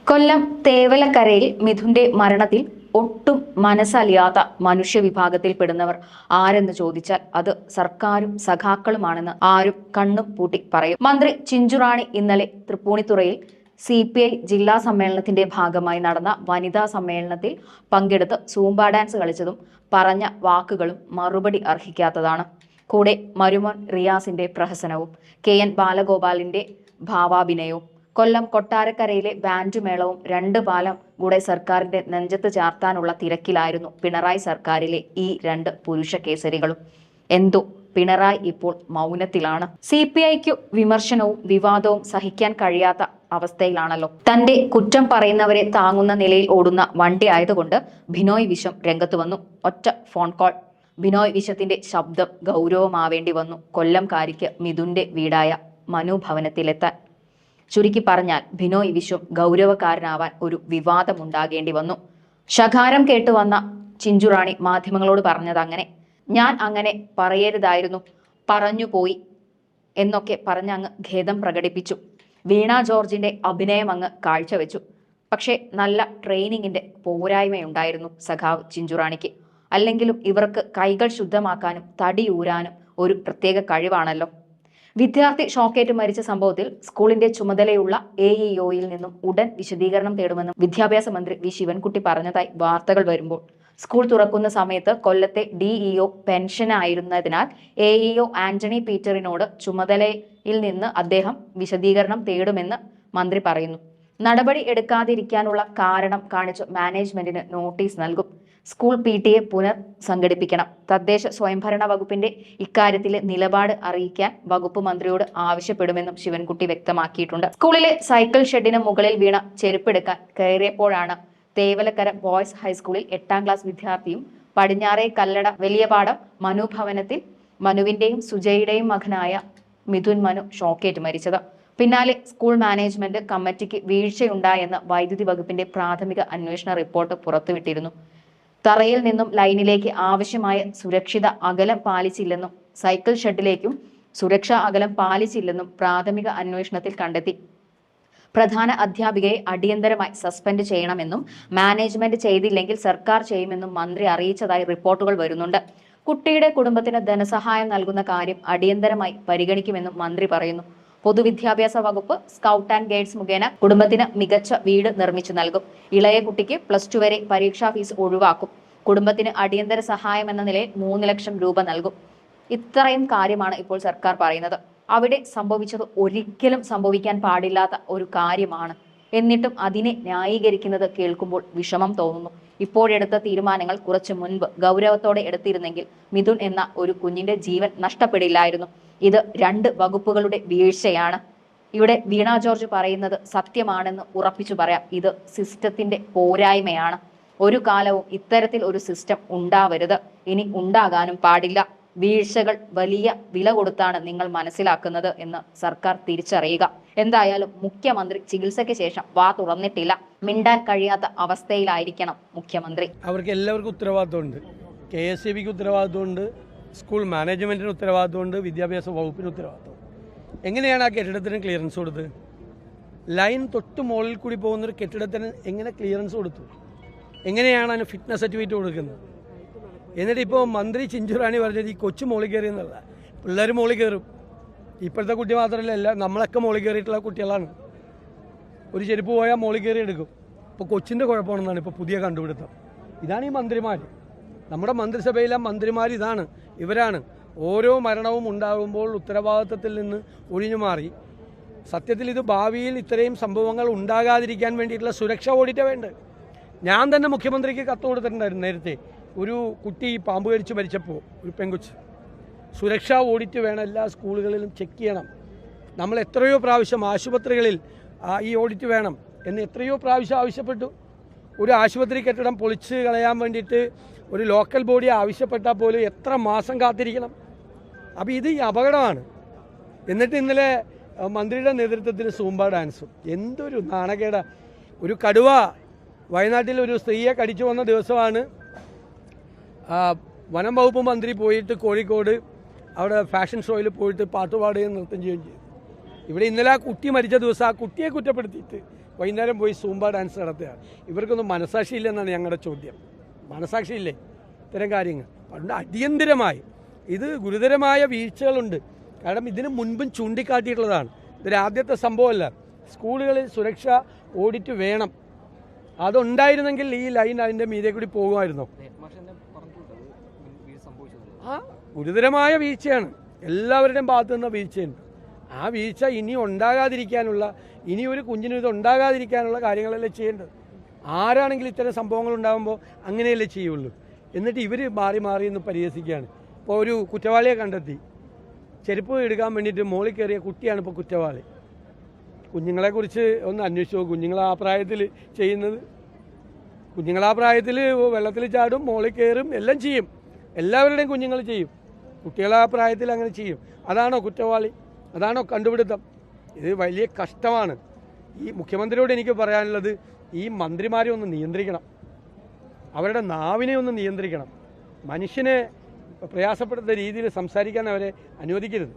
കൊല്ലം തേവലക്കരയിൽ മിഥുന്റെ മരണത്തിൽ ഒട്ടും മനസ്സലിയാത്ത മനുഷ്യവിഭാഗത്തിൽപ്പെടുന്നവർ ആരെന്ന് ചോദിച്ചാൽ അത് സർക്കാരും സഖാക്കളുമാണെന്ന് ആരും കണ്ണും പൂട്ടി പറയും. മന്ത്രി ചിഞ്ചുറാണി ഇന്നലെ തൃപ്പൂണിത്തുറയിൽ CPI ജില്ലാ സമ്മേളനത്തിന്റെ ഭാഗമായി നടന്ന വനിതാ സമ്മേളനത്തിൽ പങ്കെടുത്ത് സൂംബ ഡാൻസ് കളിച്ചതും പറഞ്ഞ വാക്കുകളും മറുപടി അർഹിക്കാത്തതാണ്. കൂടെ മരുമോൻ റിയാസിന്റെ പ്രഹസനവും KN ബാലഗോപാലിന്റെ ഭാവാഭിനയവും കൊല്ലം കൊട്ടാരക്കരയിലെ ബാൻഡ് മേളവും 2 പാലം കൂടെ സർക്കാരിന്റെ നെഞ്ചത്ത് ചാർത്താനുള്ള തിരക്കിലായിരുന്നു പിണറായി സർക്കാരിലെ ഈ 2 പുരുഷ കേസരികളും. എന്തോ പിണറായി ഇപ്പോൾ മൗനത്തിലാണ്. CPIക്കു വിമർശനവും വിവാദവും സഹിക്കാൻ കഴിയാത്ത അവസ്ഥയിലാണല്ലോ. തന്റെ കുറ്റം പറയുന്നവരെ താങ്ങുന്ന നിലയിൽ ഓടുന്ന വണ്ടി ആയതുകൊണ്ട് ബിനോയ് വിശ്വം രംഗത്ത് വന്നു. ഒറ്റ ഫോൺ കോൾ. ബിനോയ് വിശ്വത്തിന്റെ ശബ്ദം ഗൗരവമാവേണ്ടി വന്നു കൊല്ലംകാരിക്ക് മിഥുന്റെ വീടായ മനുഭവനത്തിലെത്താൻ. ചുരുക്കി പറഞ്ഞാൽ ബിനോയ് വിശ്വം ഗൗരവക്കാരനാവാൻ ഒരു വിവാദമുണ്ടാകേണ്ടി വന്നു. ശകാരം കേട്ടു വന്ന ചിഞ്ചുറാണി മാധ്യമങ്ങളോട് പറഞ്ഞത് അങ്ങനെ, ഞാൻ അങ്ങനെ പറയരുതായിരുന്നു, പറഞ്ഞു പോയി എന്നൊക്കെ പറഞ്ഞ് അങ്ങ് ഖേദം പ്രകടിപ്പിച്ചു. വീണ ജോർജിന്റെ അഭിനയം അങ്ങ് കാഴ്ചവെച്ചു. പക്ഷേ നല്ല ട്രെയിനിങ്ങിന്റെ പോരായ്മയുണ്ടായിരുന്നു സഖാവ് ചിഞ്ചുറാണിക്ക്. അല്ലെങ്കിലും ഇവർക്ക് കൈകൾ ശുദ്ധമാക്കാനും തടിയൂരാനും ഒരു പ്രത്യേക കഴിവാണല്ലോ. വിദ്യാർത്ഥി ഷോക്കേറ്റ് മരിച്ച സംഭവത്തിൽ സ്കൂളിന്റെ ചുമതലയുള്ള AEOയിൽ നിന്നും ഉടൻ വിശദീകരണം തേടുമെന്നും വിദ്യാഭ്യാസ മന്ത്രി V ശിവൻകുട്ടി പറഞ്ഞതായി വാർത്തകൾ വരുമ്പോൾ, സ്കൂൾ തുറക്കുന്ന സമയത്ത് കൊല്ലത്തെ DEO പെൻഷനായിരുന്നതിനാൽ AEO ആന്റണി പീറ്ററിനോട് ചുമതലയിൽ നിന്ന് അദ്ദേഹം വിശദീകരണം തേടുമെന്ന് മന്ത്രി പറയുന്നു. നടപടി എടുക്കാതിരിക്കാനുള്ള കാരണം കാണിച്ച് മാനേജ്മെന്റിന് നോട്ടീസ് നൽകും. School PTA പുനഃസംഘടിപ്പിക്കണം. തദ്ദേശ സ്വയംഭരണ വകുപ്പിന്റെ ഇക്കാര്യത്തിലെ നിലപാട് അറിയിക്കാൻ വകുപ്പ് മന്ത്രിയോട് ആവശ്യപ്പെടുമെന്നും ശിവൻകുട്ടി വ്യക്തമാക്കിയിട്ടുണ്ട്. സ്കൂളിലെ സൈക്കിൾ ഷെഡിന് മുകളിൽ വീണ ചെരുപ്പെടുക്കാൻ കയറിയപ്പോഴാണ് തേവലക്കര ബോയ്സ് ഹൈസ്കൂളിൽ 8ാം ക്ലാസ് വിദ്യാർത്ഥിയും പടിഞ്ഞാറേ കല്ലട വലിയപാടം മനുഭവനത്തിൽ മനുവിന്റെയും സുജയുടെയും മകനായ മിഥുൻ മനു ഷോക്കേറ്റ് മരിച്ചത്. പിന്നാലെ സ്കൂൾ മാനേജ്മെന്റ് കമ്മിറ്റിക്ക് വീഴ്ചയുണ്ടായെന്ന് വൈദ്യുതി വകുപ്പിന്റെ പ്രാഥമിക അന്വേഷണ റിപ്പോർട്ട് പുറത്തുവിട്ടിരുന്നു. തറയിൽ നിന്നും ലൈനിലേക്ക് ആവശ്യമായ സുരക്ഷിത അകലം പാലിച്ചില്ലെന്നും സൈക്കിൾ ഷെഡിലേക്കും സുരക്ഷാ അകലം പാലിച്ചില്ലെന്നും പ്രാഥമിക അന്വേഷണത്തിൽ കണ്ടെത്തി. പ്രധാന അധ്യാപികയെ അടിയന്തരമായി സസ്പെൻഡ് ചെയ്യണമെന്നും മാനേജ്മെന്റ് ചെയ്തില്ലെങ്കിൽ സർക്കാർ ചെയ്യുമെന്നും മന്ത്രി അറിയിച്ചതായി റിപ്പോർട്ടുകൾ വരുന്നുണ്ട്. കുട്ടിയുടെ കുടുംബത്തിന് ധനസഹായം നൽകുന്ന കാര്യം അടിയന്തരമായി പരിഗണിക്കുമെന്നും മന്ത്രി പറയുന്നു. പൊതുവിദ്യാഭ്യാസ വകുപ്പ് സ്കൗട്ട് ആൻഡ് ഗൈഡ്സ് മുഖേന കുടുംബത്തിന് മികച്ച വീട് നിർമ്മിച്ചു നൽകും. ഇളയ കുട്ടിക്ക് +2 വരെ പരീക്ഷാ ഫീസ് ഒഴിവാക്കും. കുടുംബത്തിന് അടിയന്തര സഹായം എന്ന നിലയിൽ 3 ലക്ഷം രൂപ നൽകും. ഇത്രയും കാര്യമാണ് ഇപ്പോൾ സർക്കാർ പറയുന്നത്. അവിടെ സംഭവിച്ചത് ഒരിക്കലും സംഭവിക്കാൻ പാടില്ലാത്ത ഒരു കാര്യമാണ്. എന്നിട്ടും അതിനെ ന്യായീകരിക്കുന്നത് കേൾക്കുമ്പോൾ വിഷമം തോന്നുന്നു. ഇപ്പോഴെടുത്ത തീരുമാനങ്ങൾ കുറച്ചു മുൻപ് ഗൗരവത്തോടെ എടുത്തിരുന്നെങ്കിൽ മിഥുൻ എന്ന ഒരു കുഞ്ഞിന്റെ ജീവൻ നഷ്ടപ്പെടില്ലായിരുന്നു. ഇത് 2 വകുപ്പുകളുടെ വീഴ്ചയാണ്. ഇവിടെ വീണ ജോർജ് പറയുന്നത് സത്യമാണെന്ന് ഉറപ്പിച്ചു പറയാം. ഇത് സിസ്റ്റത്തിന്റെ പോരായ്മയാണ്. ഒരു കാലവും ഇത്തരത്തിൽ ഒരു സിസ്റ്റം ഉണ്ടാവരുത്, ഇനി ഉണ്ടാകാനും പാടില്ല. വീഴ്ചകൾ വലിയ വില കൊടുത്താണ് നിങ്ങൾ മനസ്സിലാക്കുന്നത് എന്ന് സർക്കാർ തിരിച്ചറിയുക. എന്തായാലും മുഖ്യമന്ത്രി ചികിത്സയ്ക്ക് ശേഷം വാ തുറന്നിട്ടില്ല. മിണ്ടാൻ കഴിയാത്ത അവസ്ഥയിലായിരിക്കണം മുഖ്യമന്ത്രി. അവർക്ക് എല്ലാവർക്കും ഉത്തരവാദിത്വമുണ്ട്. KSEBിക്ക് ഉത്തരവാദിത്വമുണ്ട്, സ്കൂൾ മാനേജ്മെന്റിന് ഉത്തരവാദിത്വമുണ്ട്, വിദ്യാഭ്യാസ വകുപ്പിന് ഉത്തരവാദിത്വം. എങ്ങനെയാണ് ആ കെട്ടിടത്തിന് ക്ലിയറൻസ് കൊടുത്തത്? ലൈൻ തൊട്ട് മുകളിൽ കൂടി പോകുന്നൊരു കെട്ടിടത്തിന് എങ്ങനെ ക്ലിയറൻസ് കൊടുത്തു? എങ്ങനെയാണ് അതിന് ഫിറ്റ്നസ് സർട്ടിഫിക്കറ്റ് കൊടുക്കുന്നത്? എന്നിട്ട് ഇപ്പോൾ മന്ത്രി ചിഞ്ചുറാണി പറഞ്ഞത് ഈ കൊച്ചു മോളിൽ കയറി എന്നല്ല. പിള്ളേർ മോളിൽ കയറും. ഇപ്പോഴത്തെ കുട്ടി മാത്രമല്ല, നമ്മളൊക്കെ മോളിൽ കയറിയിട്ടുള്ള കുട്ടികളാണ്. ഒരു ചെരുപ്പ് പോയാൽ മോളിൽ കയറി എടുക്കും. ഇപ്പോൾ കൊച്ചിൻ്റെ കുഴപ്പമാണെന്നാണ് ഇപ്പോൾ പുതിയ കണ്ടുപിടുത്തം. ഇതാണ് ഈ മന്ത്രിമാർ. നമ്മുടെ മന്ത്രിസഭയിലെ മന്ത്രിമാർ ഇതാണ്, ഇവരാണ്. ഓരോ മരണവും ഉണ്ടാകുമ്പോൾ ഉത്തരവാദിത്തത്തിൽ നിന്ന് ഒഴിഞ്ഞു മാറി. സത്യത്തിൽ ഇത് ഭാവിയിൽ ഇത്രയും സംഭവങ്ങൾ ഉണ്ടാകാതിരിക്കാൻ വേണ്ടിയിട്ടുള്ള സുരക്ഷ ഓഡിറ്റ് വേണ്ട. ഞാൻ തന്നെ മുഖ്യമന്ത്രിക്ക് കത്ത് കൊടുത്തിട്ടുണ്ടായിരുന്നു നേരത്തെ. ഒരു കുട്ടി പാമ്പ് കടിച്ച് മരിച്ചപ്പോൾ, ഒരു പെൺകുച്ച്. സുരക്ഷാ ഓഡിറ്റ് വേണം, എല്ലാ സ്കൂളുകളിലും ചെക്ക് ചെയ്യണം. നമ്മൾ എത്രയോ പ്രാവശ്യം ആശുപത്രികളിൽ ഈ ഓഡിറ്റ് വേണം എന്ന് എത്രയോ പ്രാവശ്യം ആവശ്യപ്പെട്ടു. ഒരു ആശുപത്രി കെട്ടിടം പൊളിച്ച് കളയാൻ വേണ്ടിയിട്ട് ഒരു ലോക്കൽ ബോഡി ആവശ്യപ്പെട്ടാൽ പോലും എത്ര മാസം കാത്തിരിക്കണം? അപ്പോൾ ഇത് ഈ അപകടമാണ്. എന്നിട്ട് ഇന്നലെ മന്ത്രിയുടെ നേതൃത്വത്തിൽ സൂംബ ഡാൻസും. എന്തൊരു നാണക്കേട! ഒരു കടുവ വയനാട്ടിൽ ഒരു സ്ത്രീയെ കടിച്ചു വന്ന ദിവസമാണ് വനം വകുപ്പ് മന്ത്രി പോയിട്ട് കോഴിക്കോട് അവിടെ ഫാഷൻ ഷോയിൽ പോയിട്ട് പാട്ടുപാടുകയും നൃത്തം ചെയ്യുകയും ചെയ്തു. ഇവിടെ ഇന്നലെ ആ കുട്ടി മരിച്ച ദിവസം ആ കുട്ടിയെ കുറ്റപ്പെടുത്തിയിട്ട് വൈകുന്നേരം പോയി സൂംബ ഡാൻസ് നടത്തുകയാണ്. ഇവർക്കൊന്നും മനസാക്ഷിയില്ലെന്നാണ് ഞങ്ങളുടെ ചോദ്യം. മനസാക്ഷിയില്ലേ ഇത്തരം കാര്യങ്ങൾ? അതുകൊണ്ട് അടിയന്തിരമായി ഇത് ഗുരുതരമായ വീഴ്ചകളുണ്ട്. കാരണം ഇതിന് മുൻപും ചൂണ്ടിക്കാട്ടിയിട്ടുള്ളതാണ്. ഇതൊരു ആദ്യത്തെ സംഭവമല്ല. സ്കൂളുകളിൽ സുരക്ഷാ ഓഡിറ്റ് വേണം. അതുണ്ടായിരുന്നെങ്കിൽ ഈ ലൈൻ അതിൻ്റെ മീതെ കൂടി പോകുമായിരുന്നോ? ആ ഗുരുതരമായ വീഴ്ചയാണ്. എല്ലാവരുടെയും ഭാഗത്തു നിന്ന വീഴ്ചയുണ്ട്. ആ വീഴ്ച ഇനി ഉണ്ടാകാതിരിക്കാനുള്ള, ഇനി ഒരു കുഞ്ഞിനും ഇത് ഉണ്ടാകാതിരിക്കാനുള്ള കാര്യങ്ങളല്ലേ ചെയ്യേണ്ടത്. ആരാണെങ്കിലും ഇത്തരം സംഭവങ്ങൾ ഉണ്ടാകുമ്പോൾ അങ്ങനെയല്ലേ ചെയ്യുള്ളൂ. എന്നിട്ട് ഇവർ മാറി മാറി എന്ന് പരിഹസിക്കുകയാണ്. ഇപ്പോൾ ഒരു കുറ്റവാളിയെ കണ്ടെത്തി, ചെരുപ്പ് എടുക്കാൻ വേണ്ടിയിട്ട് മോളിൽ കയറിയ കുട്ടിയാണ് ഇപ്പോൾ കുറ്റവാളി. കുഞ്ഞുങ്ങളെക്കുറിച്ച് ഒന്ന് അന്വേഷിച്ചോ. കുഞ്ഞുങ്ങൾ ആ പ്രായത്തിൽ ചെയ്യുന്നത്, കുഞ്ഞുങ്ങൾ ആ പ്രായത്തിൽ വെള്ളത്തിൽ ചാടും, മോളിൽ കയറും, എല്ലാം ചെയ്യും. എല്ലാവരുടെയും കുഞ്ഞുങ്ങൾ ചെയ്യും. കുട്ടികൾ ആ പ്രായത്തിൽ അങ്ങനെ ചെയ്യും. അതാണോ കുറ്റവാളി? അതാണോ കണ്ടുപിടുത്തം? ഇത് വലിയ കഷ്ടമാണ്. ഈ മുഖ്യമന്ത്രിയോട് എനിക്ക് പറയാനുള്ളത്, ഈ മന്ത്രിമാരെ ഒന്ന് നിയന്ത്രിക്കണം. അവരുടെ നാവിനെ ഒന്ന് നിയന്ത്രിക്കണം. മനുഷ്യനെ പ്രയാസപ്പെടുന്ന രീതിയിൽ സംസാരിക്കാൻ അവരെ അനുവദിക്കരുത്.